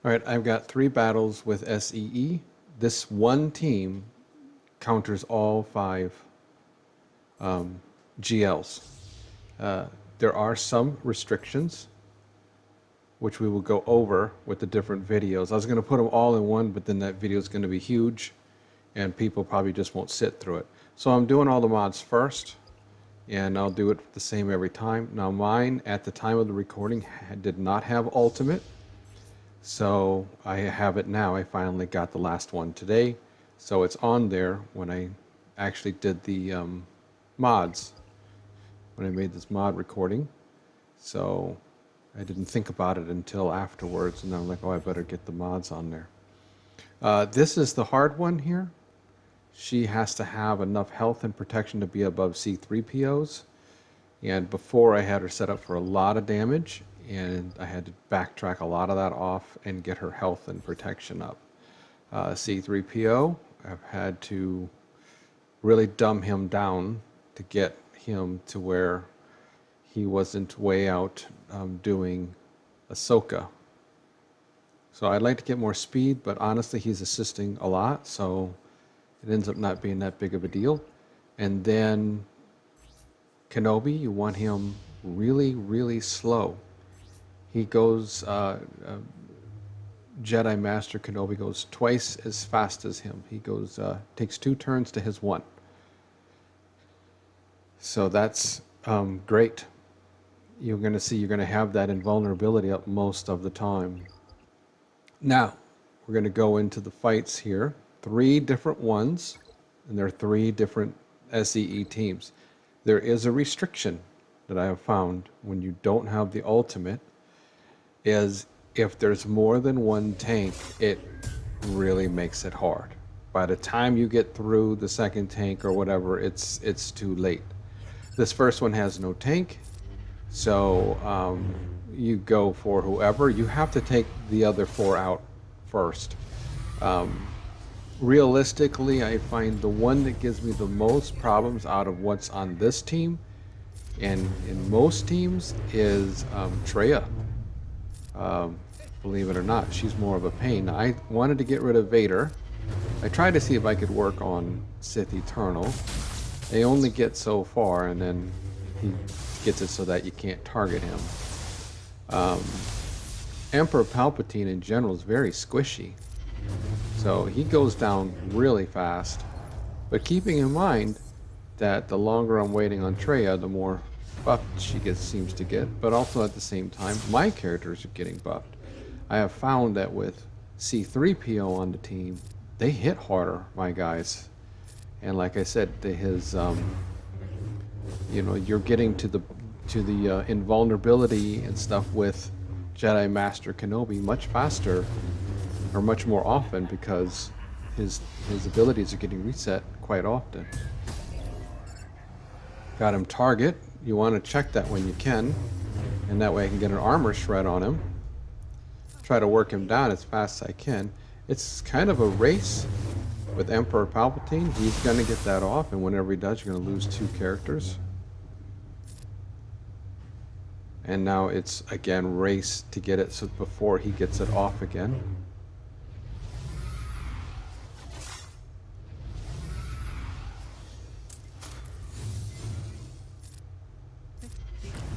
All right, I've got 3 battles with SEE. This one team counters all 5 GLs. There are some restrictions, which we will go over with the different videos. I was going to put them all in one, but then that video is going to be huge, and people probably just won't sit through it. So I'm doing all the mods first, and I'll do it the same every time. Now mine, at the time of the recording, did not have Ultimate, so I have it now. I finally got the last one today, so it's on there when I actually did the mods, when I made this mod recording. So I didn't think about it until afterwards, and I'm like, oh, I better get the mods on there. This is the hard one here. She has to have enough health and protection to be above C3POs. And before I had her set up for a lot of damage, and I had to backtrack a lot of that off and get her health and protection up. C3PO, I've had to really dumb him down to get him to where he wasn't way out doing Ahsoka. So I'd like to get more speed, but honestly he's assisting a lot, so it ends up not being that big of a deal. And then Kenobi, you want him really, really slow. He goes, Jedi Master Kenobi goes twice as fast as him. He goes, takes 2 turns to his 1. So that's great. You're going to have that invulnerability up most of the time. Now, we're going to go into the fights here. 3 different ones, and there are 3 different SEE teams. There is a restriction that I have found when you don't have the ultimate, is if there's more than 1 tank, it really makes it hard. By the time you get through the second tank or whatever, it's too late. This first one has no tank, so you go for whoever. You have to take the other 4 out first. Realistically, I find the one that gives me the most problems out of what's on this team and in most teams is Traya. Believe it or not, she's more of a pain. I wanted to get rid of Vader. I tried to see if I could work on Sith Eternal. They only get so far, and then he gets it so that you can't target him. Emperor Palpatine in general is very squishy, so he goes down really fast. But keeping in mind that the longer I'm waiting on Traya, the more buffed she seems to get, but also at the same time, my characters are getting buffed. I have found that with C3PO on the team, they hit harder, my guys. And like I said, his, you're getting to the invulnerability and stuff with Jedi Master Kenobi much faster, or much more often, because his abilities are getting reset quite often. Got him target. You want to check that when you can, and that way I can get an armor shred on him. Try to work him down as fast as I can. It's kind of a race with Emperor Palpatine. He's going to get that off, and whenever he does, you're going to lose 2 characters. And now it's, again, race to get it so before he gets it off again.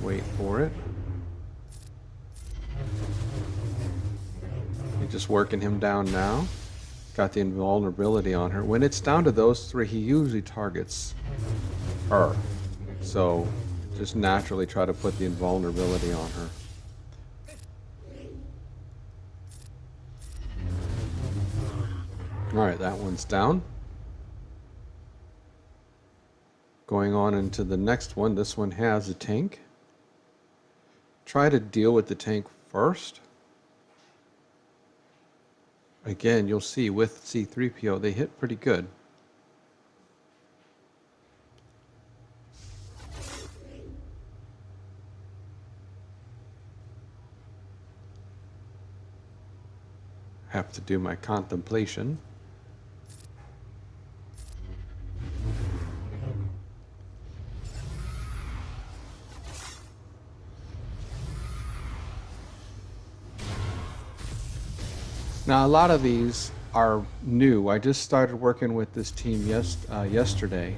Wait for it. You're just working him down now. Got the invulnerability on her. When it's down to those 3, he usually targets her. So just naturally try to put the invulnerability on her. Alright, that one's down. Going on into the next one. This one has a tank. Try to deal with the tank first. Again, you'll see with C3PO, they hit pretty good. Have to do my contemplation. Now, a lot of these are new. I just started working with this team yesterday,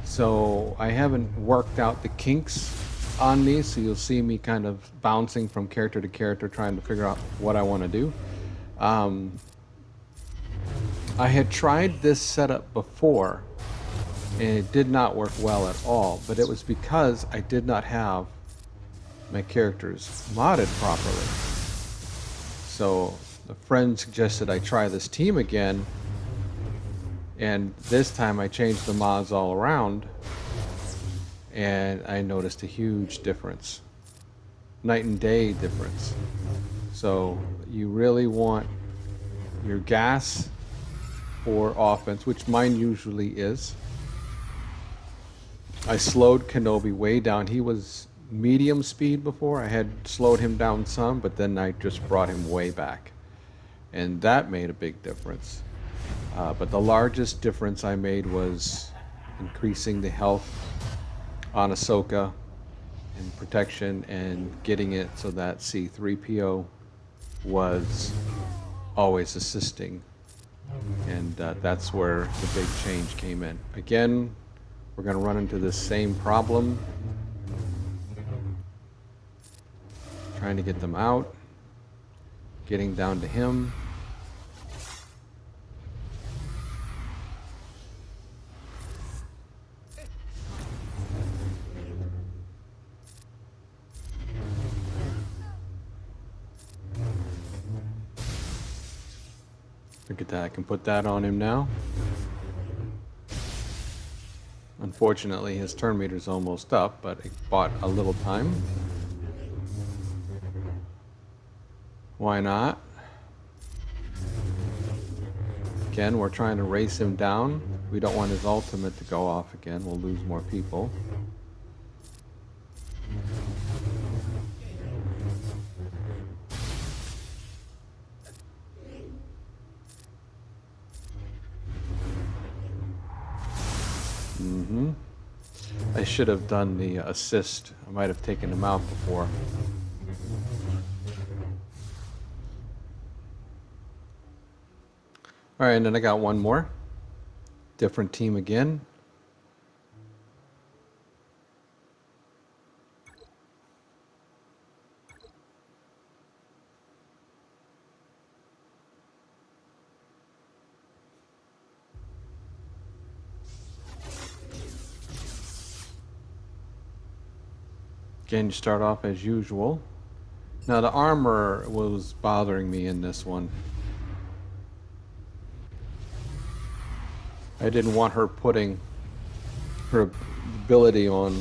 so I haven't worked out the kinks on these, so you'll see me kind of bouncing from character to character trying to figure out what I want to do. I had tried this setup before, and it did not work well at all, but it was because I did not have my characters modded properly. So a friend suggested I try this team again, and this time I changed the mods all around, and I noticed a huge difference. Night and day difference. So you really want your gas for offense, which mine usually is. I slowed Kenobi way down. He was medium speed before. I had slowed him down some, but then I just brought him way back. And that made a big difference. But the largest difference I made was increasing the health on Ahsoka and protection and getting it so that C-3PO was always assisting. And that's where the big change came in. Again, we're going to run into this same problem. Trying to get them out. Getting down to him. Look at that, I can put that on him now. Unfortunately, his turn meter's almost up, but it bought a little time. Why not? Again, we're trying to race him down. We don't want his ultimate to go off again. We'll lose more people. I should have done the assist. I might have taken him out before. All right, and then I got one more. Different team again. Again, you start off as usual. Now the armor was bothering me in this one. I didn't want her putting her ability on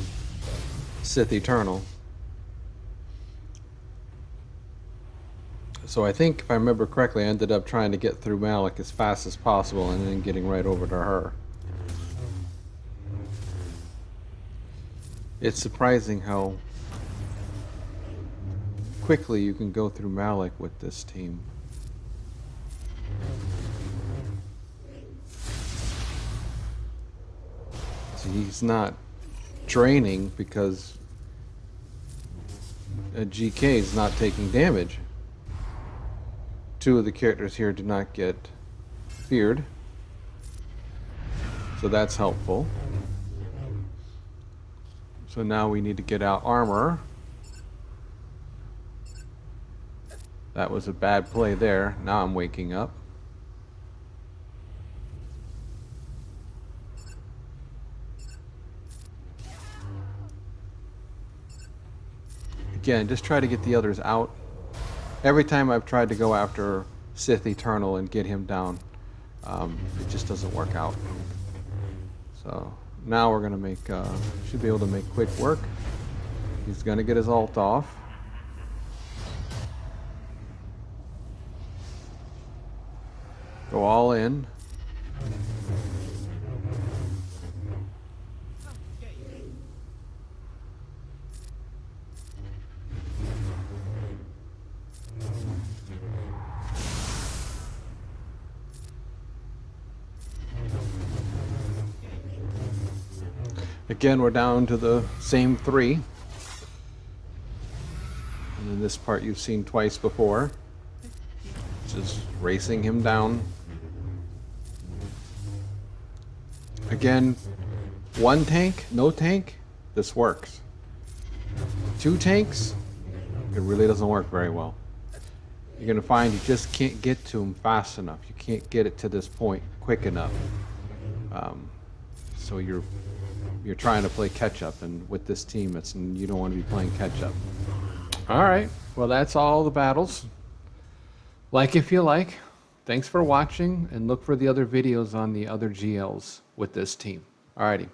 Sith Eternal. So I think, if I remember correctly, I ended up trying to get through Malak as fast as possible and then getting right over to her. It's surprising how quickly you can go through Malak with this team. See, he's not draining because a GK is not taking damage. Two of the characters here did not get feared, so that's helpful. So now we need to get out armor. That was a bad play there. Now I'm waking up. Again, just try to get the others out. Every time I've tried to go after Sith Eternal and get him down, it just doesn't work out. So now we're gonna make, should be able to make quick work. He's gonna get his ult off. Go all in. Again, we're down to the same three. And then this part you've seen twice before. Just racing him down. Again, one tank, no tank, this works. Two tanks, it really doesn't work very well. You're gonna find you just can't get to him fast enough. You can't get it to this point quick enough. So you're trying to play catch up, and with this team, you don't want to be playing catch up. All right, well that's all the battles. Like if you like. Thanks for watching, and look for the other videos on the other GLs with this team. Alrighty.